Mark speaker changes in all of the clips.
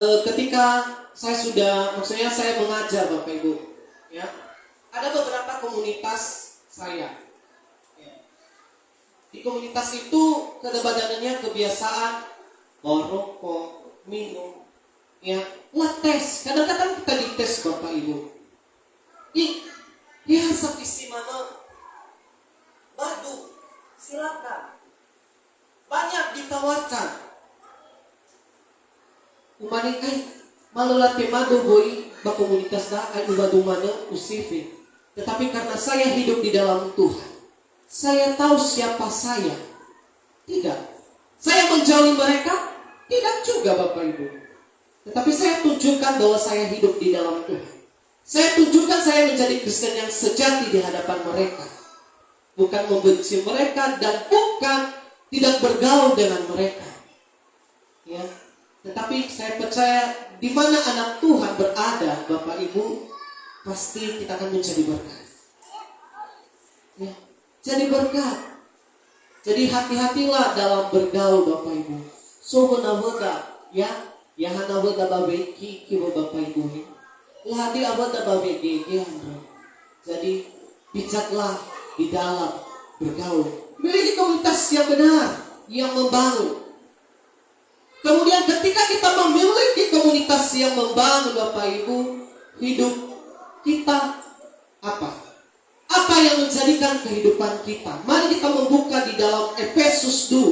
Speaker 1: Ketika saya sudah, maksudnya saya mengajar Bapak Ibu, ya, ada beberapa komunitas saya. Ya. Di komunitas itu kadang-kadangnya kebiasaan bawa rokok, minum, ya, lah tes. Kadang-kadang kita dites Bapak Ibu. Ya, savisi mana? Badu, silakan. Banyak ditawarkan. Umani malu latih madu boy ba komunitas da ay ubadu mana usifi. Tetapi karena saya hidup di dalam Tuhan, saya tahu siapa saya. Tidak. Saya menjauhi mereka? Tidak juga Bapak Ibu. Tetapi saya tunjukkan bahwa saya hidup di dalam Tuhan. Saya tunjukkan saya menjadi Kristen yang sejati di hadapan mereka. Bukan membenci mereka dan bukan tidak bergaul dengan mereka. Ya. Tetapi saya percaya di mana anak Tuhan berada, Bapak Ibu, pasti kita akan menjadi berkat. Ya, jadi berkat. Jadi hati-hatilah dalam bergaul, Bapak Ibu. So menawada, ya hana wada babeki kibo Bapak Ibu. Lahadi abada babeki Andro. Jadi bijaklah di dalam bergaul. Miliki komunitas yang benar, yang membangun. Kemudian ketika kita memiliki komunitas yang membangun Bapak Ibu, hidup kita apa? Apa yang menjadikan kehidupan kita? Mari kita membuka di dalam Efesus 2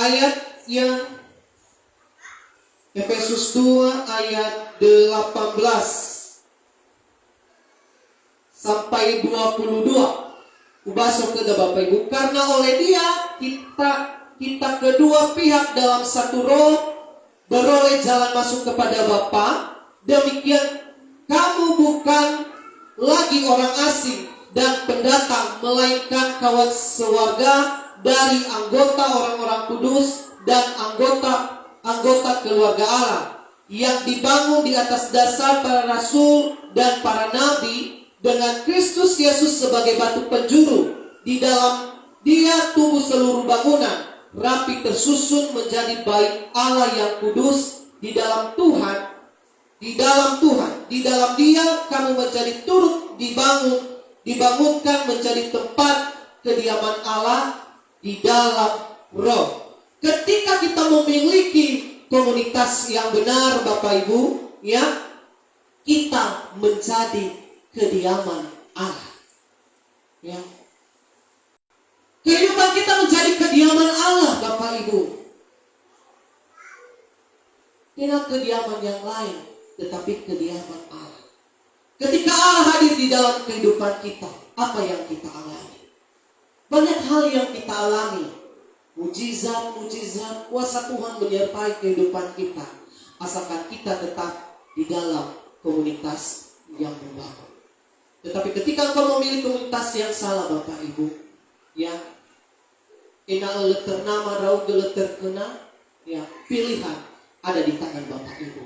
Speaker 1: ayat yang Efesus 2 ayat 18 sampai 22. Ubahso ke Bapak Ibu. Karena oleh Dia kita kedua pihak dalam satu roh beroleh jalan masuk kepada Bapa. Demikian kamu bukan lagi orang asing dan pendatang, melainkan kawan sewarga dari anggota orang-orang kudus dan anggota keluarga Allah yang dibangun di atas dasar para rasul dan para nabi, dengan Kristus Yesus sebagai batu penjuru. Di dalam Dia tumbuh seluruh bangunan rapi tersusun menjadi bait Allah yang kudus di dalam Tuhan. Di dalam Dia kamu menjadi turut dibangunkan menjadi tempat kediaman Allah di dalam Roh. Ketika kita memiliki komunitas yang benar Bapak Ibu, ya, kita menjadi kediaman Allah. Ya. Kehidupan kita menjadi kediaman Allah Bapak Ibu. Tidak kediaman yang lain, tetapi kediaman Allah. Ketika Allah hadir di dalam kehidupan kita, apa yang kita alami? Banyak hal yang kita alami. Mujizat, kuasa Tuhan menyertai kehidupan kita. Asalkan kita tetap di dalam komunitas yang membangun. Tetapi ketika engkau memilih komunitas yang salah Bapak Ibu, ya, ina ternama rau terkena, ya, pilihan ada di tangan Bapak Ibu.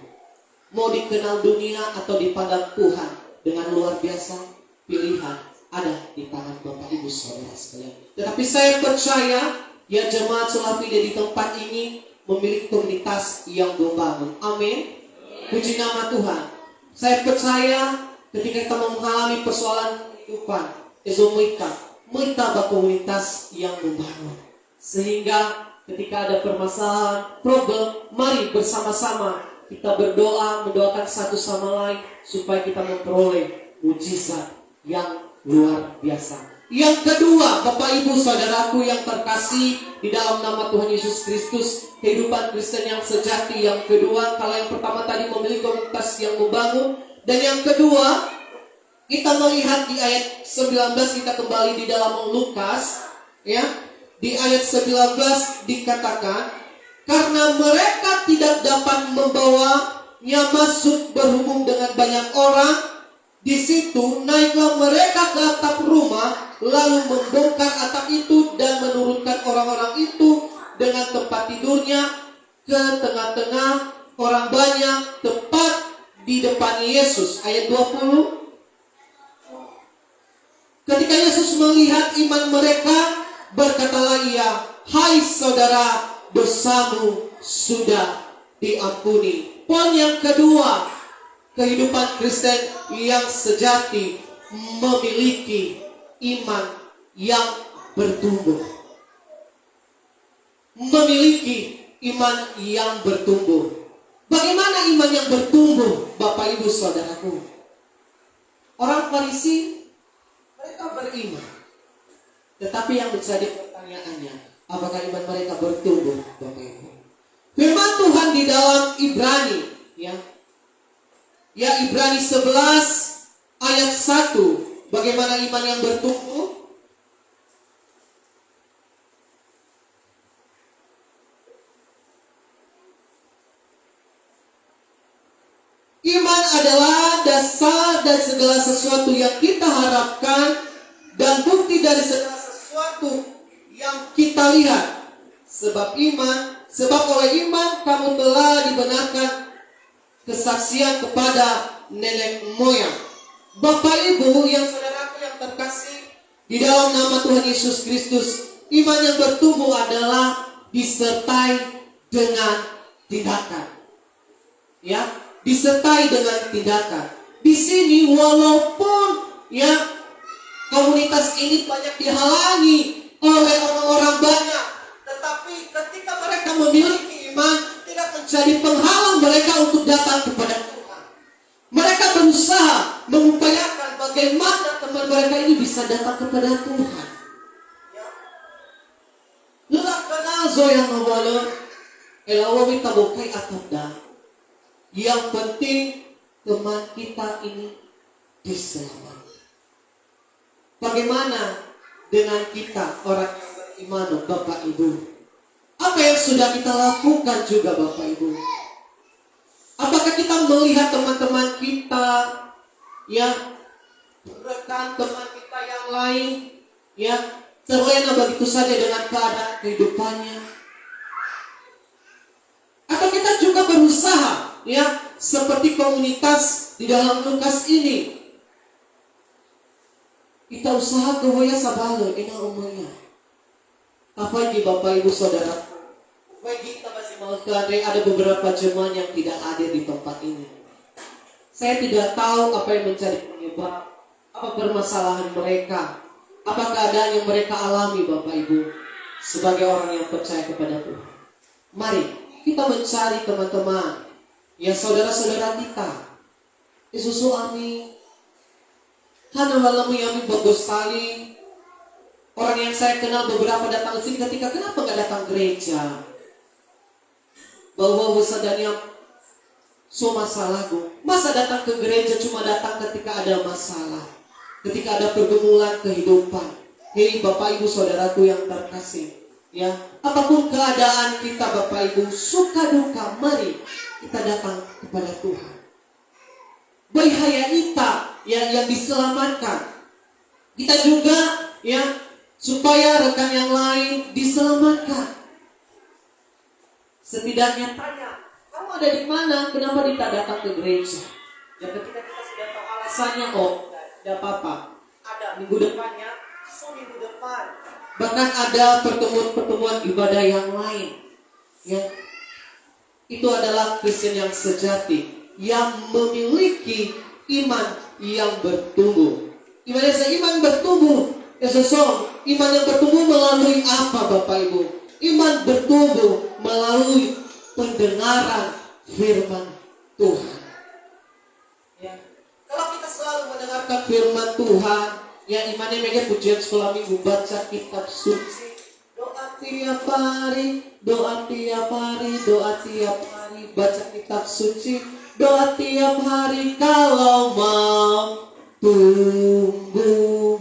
Speaker 1: Mau dikenal dunia atau dipandang Tuhan dengan luar biasa, pilihan ada di tangan Bapak Ibu saudara sekalian. Tetapi saya percaya, ya, jemaat Sulafida di tempat ini memiliki komunitas yang membangun. Amin. Puji nama Tuhan. Saya percaya ketika kita mengalami persoalan kehidupan, kita komunitas yang membangun. Sehingga ketika ada permasalahan, problem, mari bersama-sama kita berdoa, mendoakan satu sama lain supaya kita memperoleh mujizat yang luar biasa. Yang kedua, Bapak Ibu saudaraku yang terkasih di dalam nama Tuhan Yesus Kristus, kehidupan Kristen yang sejati. Yang kedua, kalau yang pertama tadi memiliki komunitas yang membangun, dan yang kedua kita melihat di ayat 19, kita kembali di dalam Lukas, ya. Di ayat 19 dikatakan, karena mereka tidak dapat membawanya masuk berhubung dengan banyak orang, di situ naiklah mereka ke atap rumah, lalu membongkar atap itu dan menurunkan orang-orang itu dengan tempat tidurnya ke tengah-tengah orang banyak, tepat di depan Yesus. Ayat 20. Ketika Yesus melihat iman mereka, berkatalah ia, "Hai saudara, dosamu sudah diampuni." Poin yang kedua, kehidupan Kristen yang sejati memiliki iman yang bertumbuh. Memiliki iman yang bertumbuh. Bagaimana iman yang bertumbuh, Bapak Ibu Saudaraku? Orang Farisi, mereka beriman. Tetapi yang menjadi pertanyaannya, apakah iman mereka bertumbuh, Bapak Ibu? Firman Tuhan di dalam Ibrani, ya Ibrani 11 ayat 1, bagaimana iman yang bertumbuh? Iman adalah dasar dan segala sesuatu yang kita harapkan dan bukti dari segala sesuatu yang kita lihat. Sebab oleh iman kamu telah dibenarkan kesaksian kepada nenek moyang. Bapak Ibu yang saudaraku yang terkasih, di dalam nama Tuhan Yesus Kristus, iman yang bertumbuh adalah disertai dengan tindakan. Ya, disertai dengan tindakan. Di sini walaupun komunitas ini banyak dihalangi oleh orang-orang banyak, tetapi ketika mereka memiliki iman, tidak menjadi penghalang mereka untuk datang kepada Tuhan. Mereka berusaha mengupayakan bagaimana teman mereka ini bisa datang kepada Tuhan. Lelah kenal zoyang ngawalor, elawawi tabukai atanda. Yang penting teman kita ini diselamatkan. Bagaimana dengan kita orang yang beriman, Bapak Ibu? Apa yang sudah kita lakukan juga, Bapak Ibu? Apakah kita melihat teman-teman kita, rekan teman kita yang lain, terlena begitu saja dengan keadaan kehidupannya? Atau kita juga berusaha, seperti komunitas di dalam Lukas ini, kita usaha kehoya sabalo ina umurnya. Apa ini Bapak Ibu Saudara? Bagi kita masih mau ada beberapa jemaat yang tidak hadir di tempat ini. Saya tidak tahu apa yang menjadi penyebab, apa permasalahan mereka, apa keadaan yang mereka alami, Bapak Ibu, sebagai orang yang percaya kepada Tuhan. Mari kita mencari teman-teman, saudara-saudara kita. Isusu ami, hana halamu yami bagus sekali. Orang yang saya kenal beberapa datang ke sini ketika kenapa nggak datang gereja? Bahwa wasadanya so masalahku. Masa datang ke gereja cuma datang ketika ada masalah, ketika ada pergumulan kehidupan. Hei Bapak Ibu Saudaraku yang terkasih, apapun keadaan kita Bapak Ibu, suka duka, mari kita datang kepada Tuhan. Bahaya kita yang diselamatkan. Kita juga supaya rekan yang lain diselamatkan. Setidaknya tanya, kamu ada di mana? Kenapa tidak datang ke gereja? Dan ketika kita sudah tahu alasannya, tidak apa-apa. Ada minggu depannya, minggu depan. Bahkan ada pertemuan-pertemuan ibadah yang lain. Itu adalah Kristen yang sejati, yang memiliki iman yang bertumbuh. Iman bertumbuh. Iman yang bertumbuh melalui apa, Bapak Ibu? Iman bertumbuh melalui pendengaran firman Tuhan. Kalau kita selalu mendengarkan firman Tuhan, imannya mega pujian sekolah minggu, baca kitab suci, doa tiap hari, baca kitab suci, doa tiap hari kalau mau tumbuh.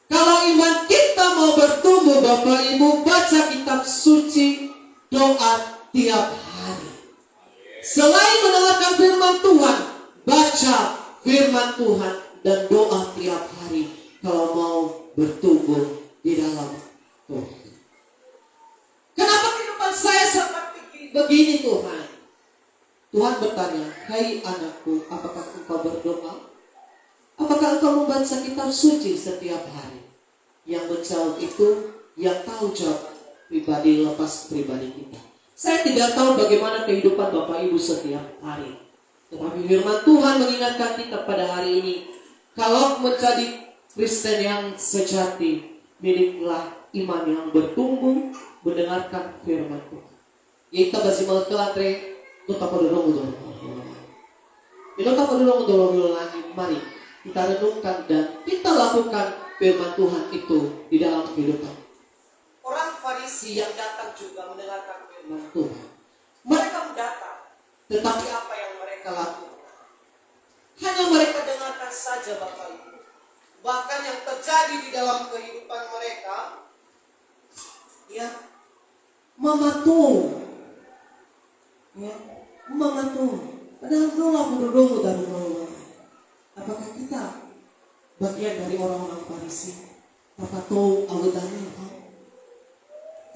Speaker 1: Kalau iman kita mau bertumbuh, Bapak Ibu, baca kitab suci, doa tiap hari. Selain mendengarkan firman Tuhan, baca firman Tuhan dan doa tiap hari kalau mau bertumbuh di dalam Tuhan. Kenapa kehidupan saya seperti begini, Tuhan? Tuhan bertanya, "Hai anakku, apakah engkau berdoa? Apakah engkau membaca kitab suci setiap hari? Yang menjawab itu yang tahu jawab pribadi lepas pribadi kita. Saya tidak tahu bagaimana kehidupan Bapak Ibu setiap hari. Tetapi firman Tuhan mengingatkan kita pada hari ini, kalau menjadi Kristen yang sejati, miliklah iman yang bertumbuh mendengarkan firman Tuhan. Kita basi malkelatre, tetap berdorong. Mari kita renungkan dan kita lakukan firman Tuhan itu di dalam kehidupan. Orang Farisi yang datang juga mendengarkan firman Tuhan. Mereka mendatang, tetapi apa yang mereka lakukan? Hanya mereka dengarkan saja Bapak Ibu. Bahkan yang terjadi di dalam kehidupan mereka, ya, mematung. Ya, mematung. Padahal doa dari Allah. Apakah kita bagian dari orang-orang Farisi? Apa tahu awedani?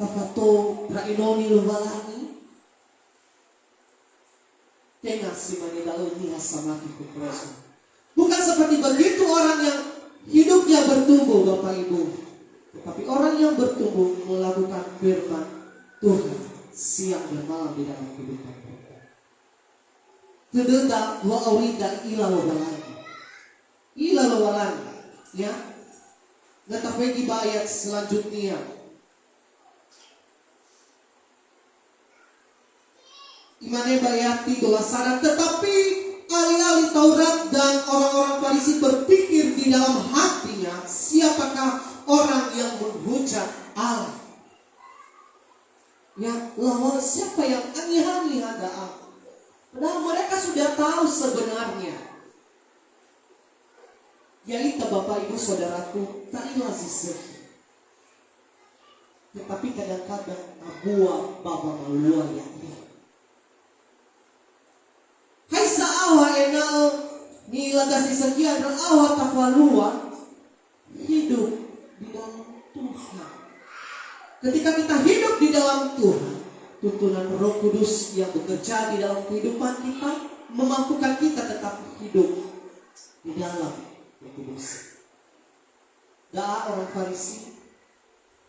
Speaker 1: Apa tahu rainoni lubalani? Tengah si manidalo ni sama kikupreso. Bukan seperti begitu orang yang hidupnya bertumbuh Bapak Ibu. Tetapi orang yang bertumbuh melakukan firman Tuhan siang dan malam di dalam kehidupan mereka. Tidak wa awida ila wabalani. Ila wabalani. Ya. Ngatapegi ayat selanjutnya. Imane bayati dolasaran, tetapi alih-alih Taurat dan orang-orang Farisi berpikir di dalam hatinya, siapakah orang yang menghujat Allah? Ya, lawan siapa yang aneh-aneh ada Allah? Padahal mereka sudah tahu sebenarnya. Yaitu Bapak Ibu Saudaraku, tak ilazisir. Tetapi kadang-kadang abua baba malua ya. Hai saawa enal ni lagas disekian awa tafalua hidup di dalam Tuhan. Ketika kita hidup di dalam Tuhan, tuntunan Roh Kudus yang bekerja di dalam kehidupan kita memampukan kita tetap hidup di dalam Roh Kudus. Daa orang Farisi,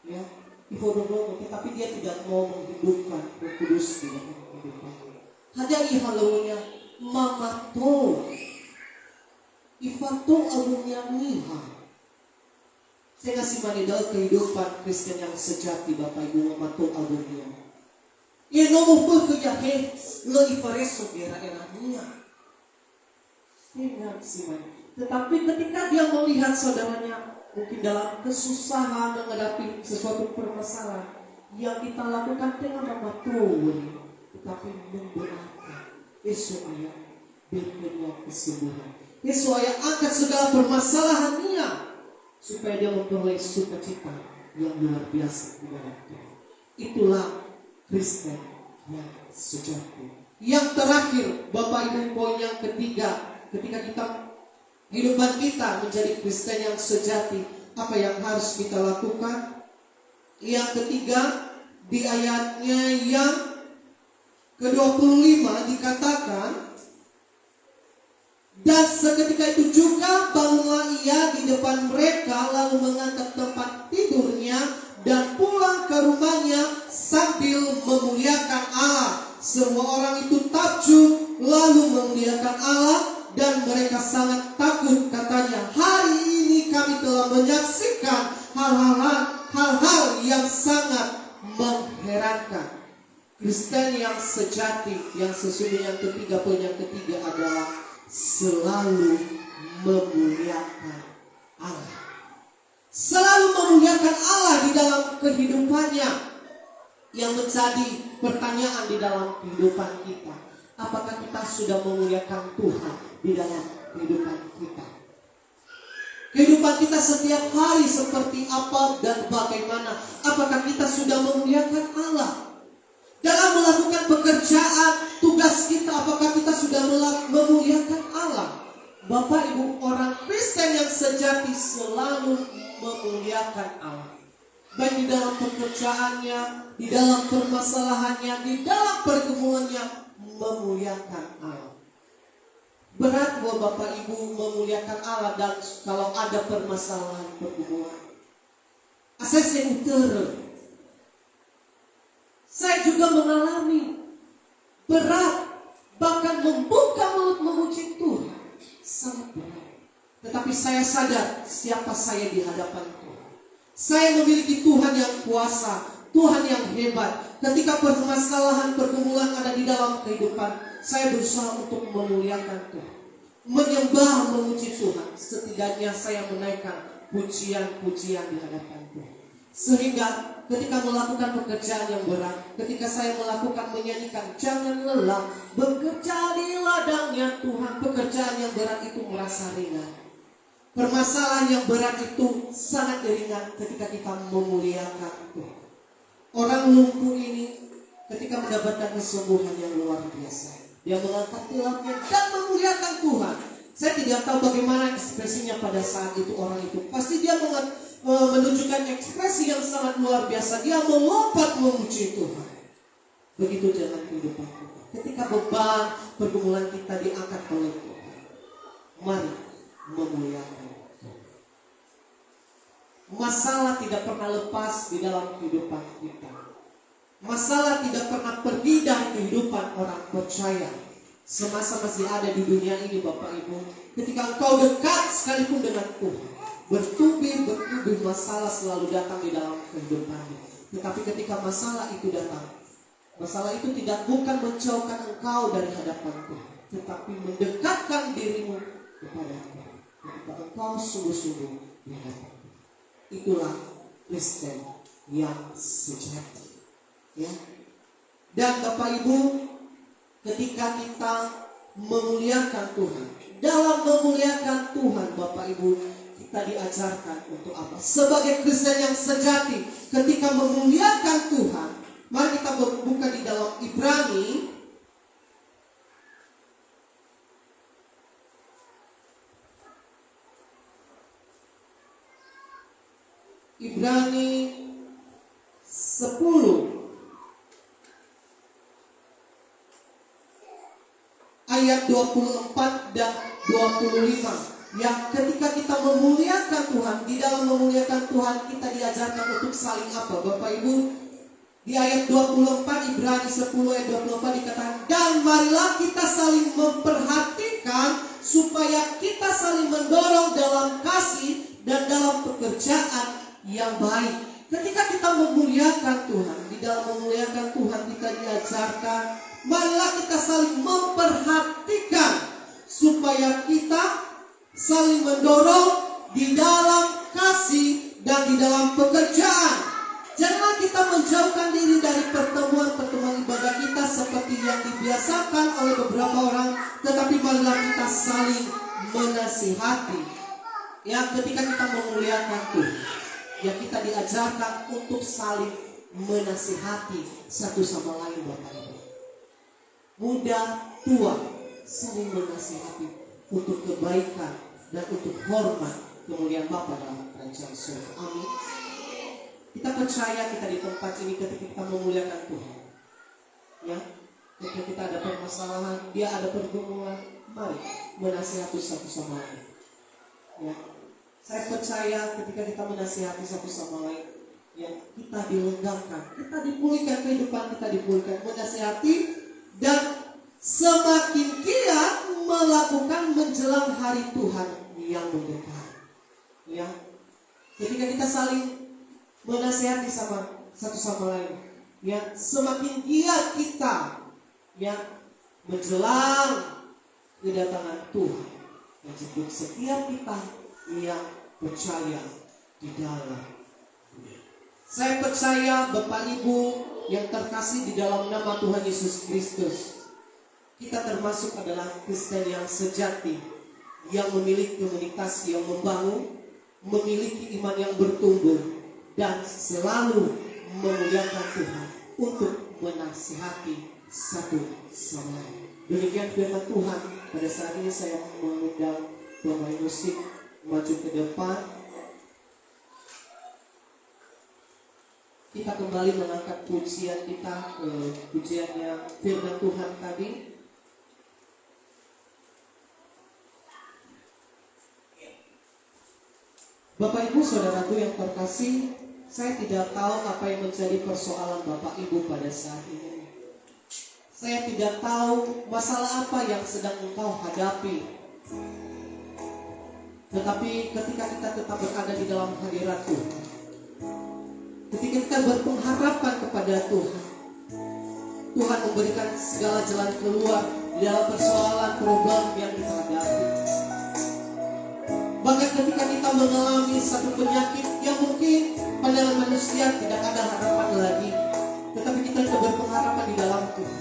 Speaker 1: ya, tetapi dia tidak mau menghidupkan Roh Kudus di dalam kehidupannya. Hanya ihalaunya mamato, ifato alunya miha. Saya kasih manidal kehidupan Kristen yang sejati Bapak Ibu mamato alunya. Ia nomo pun kejahe lo ipareso era niya. Ingat sih, tetapi ketika dia melihat saudaranya mungkin dalam kesusahan menghadapi sesuatu permasalahan yang kita lakukan dengan mematuhi, tetapi mendoakan Yesus ayah berikan kesembuhan. Yesus ayah angkat segala permasalahannya supaya dia memperoleh sukacita yang luar biasa di dalam Tuhan. Itulah Kristen yang sejati. Yang terakhir, Bapak Ibu, poin yang ketiga, ketika kita kehidupan kita menjadi Kristen yang sejati, apa yang harus kita lakukan? Yang ketiga, di ayatnya yang ke-25 dikatakan, dan seketika itu juga bangunlah ia di depan mereka, lalu mengangkat tempat tidurnya dan pulang ke rumahnya sambil memuliakan Allah. Semua orang itu takjub lalu memuliakan Allah, dan mereka sangat takut. Katanya, hari ini kami telah menyaksikan hal-hal yang sangat mengherankan. Kristen yang sejati, yang sesungguhnya yang ketiga, poin yang ketiga adalah selalu memuliakan Allah. Selalu memuliakan Allah di dalam kehidupannya. Yang menjadi pertanyaan di dalam kehidupan kita, apakah kita sudah memuliakan Tuhan di dalam kehidupan kita? Kehidupan kita setiap hari seperti apa dan bagaimana? Apakah kita sudah memuliakan Allah? Dalam melakukan pekerjaan, tugas kita, apakah kita sudah memuliakan Allah? Bapak Ibu, orang Kristen yang sejati selalu memuliakan Allah. Baik di dalam pekerjaannya, di dalam permasalahannya, di dalam pergumulannya, memuliakan Allah. Berat buat Bapak Ibu memuliakan Allah dan kalau ada permasalahan pergumulan. Saya utara. Saya juga mengalami berat, bahkan membuka mulut memuji Tuhan sangat berat. Tetapi saya sadar siapa saya di hadapan Tuhan. Saya memiliki Tuhan yang kuasa, Tuhan yang hebat. Ketika permasalahan pergumulan ada di dalam kehidupan, saya berusaha untuk memuliakan Tuhan, menyembah, memuji Tuhan. Setidaknya saya menaikkan pujian-pujian di hadapan Tuhan. Sehingga ketika melakukan pekerjaan yang berat, ketika saya melakukan menyanyikan, jangan lelah, bekerja di ladangnya Tuhan. Pekerjaan yang berat itu merasa ringan. Permasalahan yang berat itu sangat ringan ketika kita memuliakan Tuhan. Orang lumpuh ini ketika mendapatkan kesembuhan yang luar biasa, dia mengangkat tilapnya dan memuliakan Tuhan. Saya tidak tahu bagaimana ekspresinya pada saat itu orang itu. Pasti dia menunjukkan ekspresi yang sangat luar biasa. Dia melompat memuji Tuhan. Begitu jalan kehidupan kita. Ketika beban pergumulan kita diangkat oleh Tuhan, mari memuliakan Tuhan. Masalah tidak pernah lepas di dalam kehidupan kita. Masalah tidak pernah pergi dari kehidupan orang percaya. Semasa masih ada di dunia ini Bapak Ibu, ketika engkau dekat sekalipun dengan Tuhan, bertubi-tubi masalah selalu datang di dalam kehidupanmu. Tetapi ketika masalah itu datang, masalah itu bukan menjauhkan engkau dari hadapan Tuhan, tetapi mendekatkan dirimu kepada Tuhan. Ketika engkau sungguh-sungguh di hadapan Tuhan, itulah Kristen yang sejati. Ya. Dan Bapak Ibu, ketika kita memuliakan Tuhan, dalam memuliakan Tuhan Bapak Ibu, kita diajarkan untuk apa? Sebagai Kristen yang sejati, ketika memuliakan Tuhan, mari kita buka di dalam Ibrani 10 ayat 24 dan 25. Yang ketika kita memuliakan Tuhan, di dalam memuliakan Tuhan kita diajarkan untuk saling apa Bapak Ibu? Di ayat 24 Ibrani 10 ayat 24 dikatakan, dan marilah kita saling memperhatikan supaya kita saling mendorong dalam kasih dan dalam pekerjaan yang baik. Ketika kita memuliakan Tuhan, di dalam memuliakan Tuhan kita diajarkan, marilah kita saling memperhatikan supaya kita saling mendorong di dalam kasih dan di dalam pekerjaan. Janganlah kita menjauhkan diri dari pertemuan-pertemuan ibadah kita seperti yang dibiasakan oleh beberapa orang, tetapi marilah kita saling menasihati. Ya, ketika kita memuliakan Tuhan, ya kita diajarkan untuk saling menasihati satu sama lain Bapak Ibu. Muda, tua, saling menasihati untuk kebaikan dan untuk hormat kemuliaan Bapa dalam kerajaan surga. Amin. Kita percaya kita di tempat ini ketika kita memuliakan Tuhan, ya, ketika kita ada permasalahan, dia ada pergumulan, mari menasihati satu sama lain. Ya, saya percaya ketika kita menasihati satu sama lain, ya, kita dilenggarkan, kita dipulihkan, kehidupan kita dipulihkan, menasihati dan semakin giat melakukan menjelang hari Tuhan yang mendekat. Ya, ketika kita saling menasihati satu sama lain, ya, semakin giat kita, ya, menjelang kedatangan Tuhan yang jemput setiap kita yang percaya di dalam. Saya percaya Bapak Ibu yang terkasih di dalam nama Tuhan Yesus Kristus, kita termasuk adalah Kristen yang sejati, yang memiliki komunitas yang membangun, memiliki iman yang bertumbuh, dan selalu memuliakan Tuhan untuk menasihati satu sama lain. Demikian firman Tuhan. Pada saat ini saya mengundang pemain musik maju ke depan. Kita kembali mengangkat pujian kita ke pujiannya firman Tuhan tadi. Bapak Ibu Saudaraku yang terkasih, saya tidak tahu apa yang menjadi persoalan Bapak Ibu pada saat ini. Saya tidak tahu masalah apa yang sedang engkau hadapi. Tetapi ketika kita tetap berada di dalam hadirat Tuhan, ketika kita berpengharapan kepada Tuhan, Tuhan memberikan segala jalan keluar di dalam persoalan problem yang kita hadapi. Bahkan ketika kita mengalami satu penyakit yang mungkin pandangan manusia tidak ada harapan lagi, tetapi kita berpengharapan di dalam Tuhan,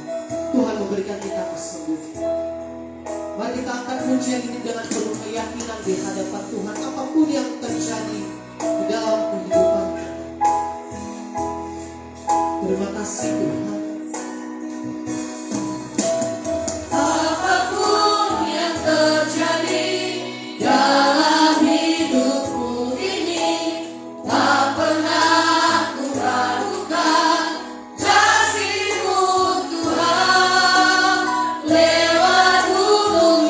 Speaker 1: Tuhan memberikan kita kesembuhan. Mari kita angkat pujian ini dengan penuh keyakinan di hadapan Tuhan, apapun yang terjadi di dalam kehidupan kita. Terima kasih Tuhan.